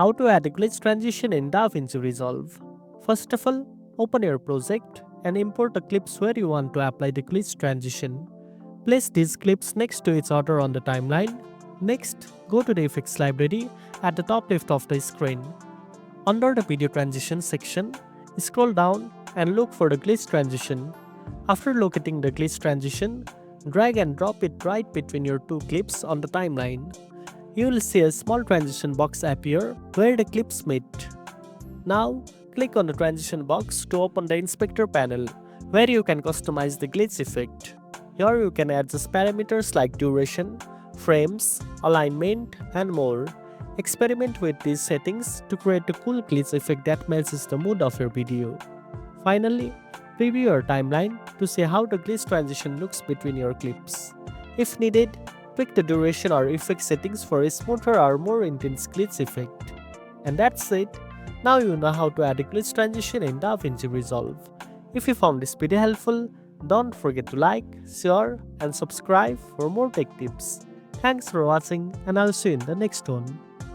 How to add a glitch transition in DaVinci Resolve. First of all, open your project and import the clips where you want to apply the glitch transition. Place these clips next to each other on the timeline. Next, go to the effects library at the top left of the screen. Under the video transition section, scroll down and look for the glitch transition. After locating the glitch transition, drag and drop it right between your two clips on the timeline. You will see a small transition box appear where the clips meet. Now, click on the transition box to open the inspector panel, where you can customize the glitch effect. Here you can adjust parameters like duration, frames, alignment, and more. Experiment with these settings to create a cool glitch effect that matches the mood of your video. Finally, preview your timeline to see how the glitch transition looks between your clips. If needed, tweak the duration or effect settings for a smoother or more intense glitch effect. And that's it. Now you know how to add a glitch transition in DaVinci Resolve. If you found this video helpful, don't forget to like, share, and subscribe for more tech tips. Thanks for watching, and I'll see you in the next one.